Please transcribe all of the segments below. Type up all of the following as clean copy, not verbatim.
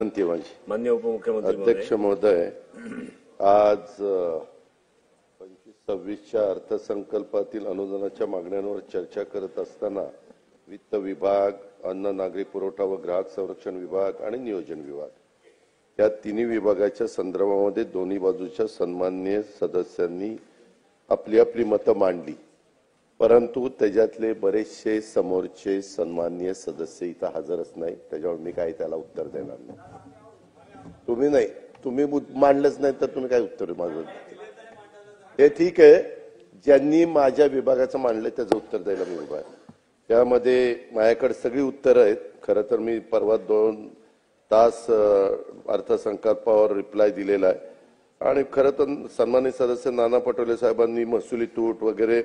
माननीय उपमुख्यमंत्री अध्यक्ष महोदय, आज 25-26च्या अर्थसंकल्पातील अनुदानाच्या मागण्यांवर चर्चा करत असताना वित्त विभाग, अन्न नागरी पुरवठा व ग्राहक संरक्षण विभाग आणि नियोजन विभाग या तिन्ही विभागाच्या संदर्भामध्ये दोन्ही बाजूच्या सन्माननीय सदस्यांनी आपली आपली मतं मांडली, परंतु त्याच्यातले बरेचसे समोरचे सन्माननीय सदस्य इथं हजरच नाही। त्याच्यावर मी काय त्याला उत्तर देणार नाही। तुम्ही मांडलंच नाही तर तुम्ही काय उत्तर मागू? हे ठीक आहे, ज्यांनी माझ्या विभागाचं मांडलं त्याचं उत्तर द्यायला मी उभा आहे। त्यामध्ये माझ्याकडे सगळी उत्तरं आहेत। खरं तर मी परवा 2 तास अर्थसंकल्पावर रिप्लाय दिलेला आहे आणि खरं तर सन्माननीय सदस्य नाना पटोले साहेबांनी महसुली तूट वगैरे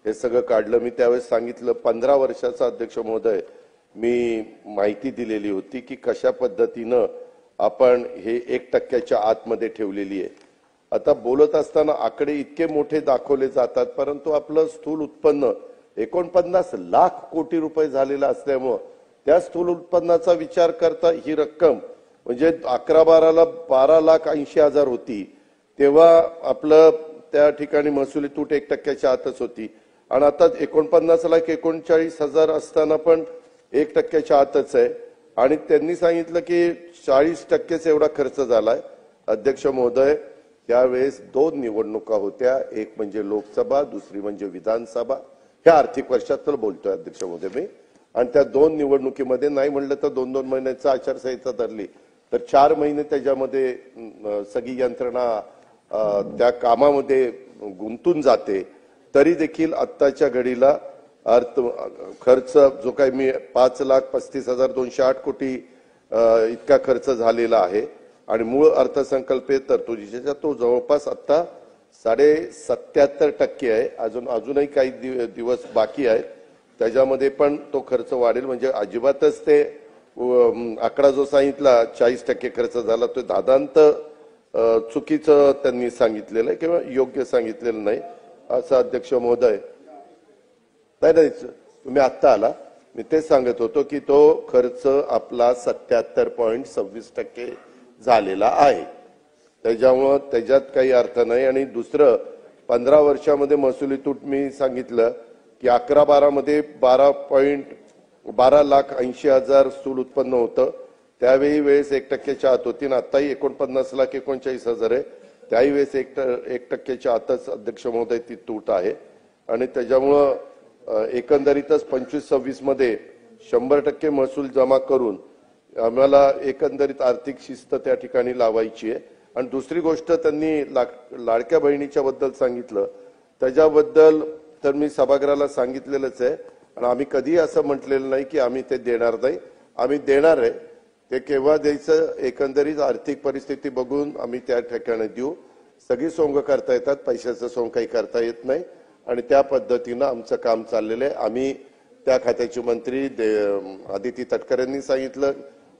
हे सगळं काढलं। मी त्यावेळेस सांगितलं 15 वर्षाचा अध्यक्ष महोदय मी माहिती दिलेली होती की कशा पद्धतीनं आपण हे 1% आतमध्ये ठेवलेली आहे। आता बोलत असताना आकडे इतके मोठे दाखवले जातात, परंतु आपलं स्थूल उत्पन्न 49 लाख कोटी रुपये झालेलं असल्यामुळे त्या स्थूल उत्पन्नाचा विचार करता ही रक्कम म्हणजे 11-12ला 12,80,000 होती, तेव्हा आपलं त्या ठिकाणी महसुली तूट 1% आतच होती आणि आता 49,39,000 असताना पण 1% आतच आहे आणि त्यांनी सांगितलं की 40% एवढा खर्च झालाय। अध्यक्ष महोदय, त्यावेळेस 2 निवडणुका होत्या, एक म्हणजे लोकसभा, दुसरी म्हणजे विधानसभा। ह्या आर्थिक वर्षात बोलतोय अध्यक्ष महोदय मी, आणि त्या 2 निवडणुकीमध्ये नाही म्हणलं तर 2-2 महिन्याचा आचारसंहिता धरली तर 4 महिने त्याच्यामध्ये सगळी यंत्रणा त्या कामामध्ये गुंतून जाते। तरी देखील आत्ताच्या घडीला खर्च जो काही मी 5,35,208 कोटी इतका खर्च झालेला आहे आणि मूळ अर्थसंकल्पीय तरतुदीच्या तो जवळपास आता 77.5% आहे। अजूनही काही दिवस बाकी आहेत, त्याच्यामध्ये पण तो खर्च वाढेल। म्हणजे अजिबातच ते आकडा जो सांगितला 40% खर्च झाला तो दादांत चुकीचं त्यांनी सांगितलेलं आहे किंवा योग्य सांगितलेलं नाही असं अध्यक्ष महोदय। नाही, तुम्ही आत्ता आला, मी ते सांगत होतो की तो खर्च आपला 77.26% झालेला आहे, त्याच्यामुळे त्याच्यात काही अर्थ नाही। आणि दुसरं 15 वर्षामध्ये महसुली तूट मी सांगितलं की 11-12 मध्ये 12,80,000 स्थूल उत्पन्न होतं, त्यावेळी वेळेस 1% आत होती आणि आताही 49,39,000 आहे, त्याही वेळेस 1% आतच अध्यक्ष महोदय ती तूट आहे आणि त्याच्यामुळं एकंदरीतच 25-26 मध्ये 100% महसूल जमा करून आम्हाला एकंदरीत आर्थिक शिस्त त्या ठिकाणी लावायची आहे। आणि दुसरी गोष्ट त्यांनी लाडक्या बहिणीच्या बद्दल सांगितलं, त्याच्याबद्दल तर मी सभागृहाला सांगितलेलंच आहे आणि आम्ही कधी असं म्हटलेलं नाही की आम्ही ते देणार नाही, आम्ही देणार आहे। ते केव्हा द्यायचं एकंदरीत आर्थिक परिस्थिती बघून आम्ही त्या ठिकाणी देऊ। सगळी सोंग करता येतात, पैशाचं सोंग काही करता येत नाही आणि त्या पद्धतीनं आमचं काम चाललेलं आहे। आम्ही त्या खात्याचे मंत्री आदिती तटकरेंनी सांगितलं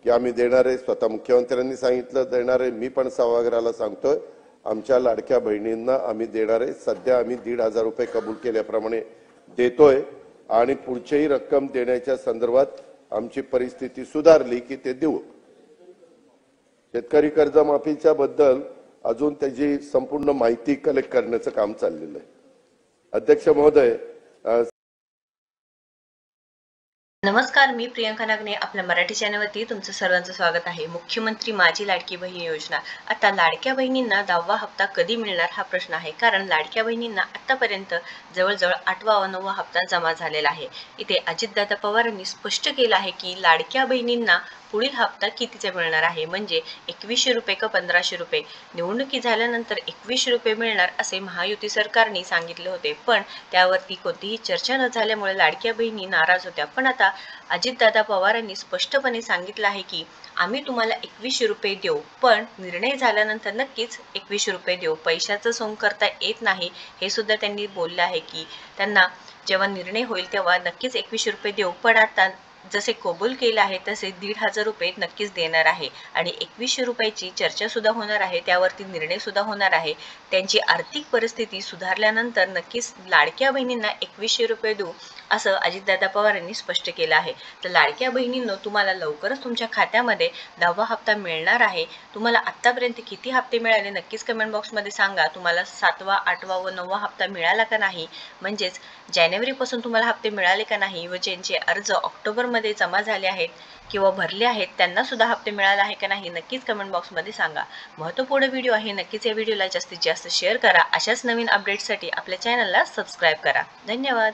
की आम्ही देणार आहे, स्वतः मुख्यमंत्र्यांनी सांगितलं देणार आहे, मी पण सभागृहाला सांगतोय आमच्या लाडक्या बहिणींना आम्ही देणार आहे। सध्या आम्ही 1,500 रुपये कबूल केल्याप्रमाणे देतोय आणि पुढचीही रक्कम देण्याच्या संदर्भात आमची परिस्थिती सुधारली की ते देऊ। शेतकरी कर्जमाफीच्या बद्दल अजून त्याची संपूर्ण माहिती कलेक्ट करण्याचं काम चाललेलं आहे। अध्यक्ष महोदय, नमस्कार, मी प्रियंका नागने आपल्या मराठी चॅनलवरती तुमचं सर्वांचं स्वागत आहे। मुख्यमंत्री माझी लाडकी बहीण योजना, आता लाडक्या बहिणींना 10वा हप्ता कधी मिळणार हा प्रश्न आहे, कारण लाडक्या बहिणींना आतापर्यंत जवळजवळ 8वा व 9वा हप्ता जमा झालेला आहे। इथे अजितदादा पवारांनी स्पष्ट केलं आहे की लाडक्या बहिणींना पुढील हप्ता कितीचा मिळणार आहे, म्हणजे 2100 रुपये का 1500 रुपये। निवडणुकी झाल्यानंतर 2100 रुपये मिळणार असे महायुती सरकारने सांगितले होते, पण त्यावरती कोणतीही चर्चा न झाल्यामुळे लाडक्या बहिणी नाराज होत्या। पण आता अजितदादा पवारांनी स्पष्टपणे सांगितलं आहे की आम्ही तुम्हाला 2100 रुपये देऊ, पण निर्णय झाल्यानंतर नक्कीच 2100 रुपये देऊ, पैशाचं सोंग करता येत नाही हे सुद्धा त्यांनी बोललं आहे की त्यांना जेव्हा निर्णय होईल तेव्हा नक्कीच 2100 रुपये देऊ, पण आता जसे कबूल केले आहे तसे 1,500 रुपये नक्कीच देणार आहे आणि 2100 रुपयाची चर्चा सुद्धा होणार आहे, त्यावरती निर्णय सुद्धा होणार आहे. त्यांची आर्थिक परिस्थिती सुधारल्यानंतर नक्कीच लाडक्या बहिणींना 2100 रुपये देऊ असं अजितदादा पवार यांनी स्पष्ट केलं आहे. तर लाडक्या बहिणींनो, तुम्हाला लवकरच तुमच्या खात्यामध्ये 10वा हप्ता मिळणार आहे. तुम्हाला आतापर्यंत किती हप्ते मिळाले नक्कीच कमेंट बॉक्समध्ये सांगा. तुम्हाला 7वा, 8वा व 9वा हप्ता मिळाला का नाही, म्हणजेच जानेवारीपासून तुम्हाला हप्ते मिळाले का नाही व ज्यांचे अर्ज ऑक्टोबरमध्ये जमा झाले आहेत किंवा भरले आहेत त्यांना सुद्धा हप्ते मिळाले आहे का नाही, नक्कीच कमेंट बॉक्समध्ये सांगा. महत्त्वपूर्ण व्हिडिओ आहे, नक्कीच या व्हिडिओला जास्तीत जास्त शेअर करा. अशाच नवीन अपडेट्ससाठी आपल्या चॅनलला सबस्क्राईब करा. धन्यवाद.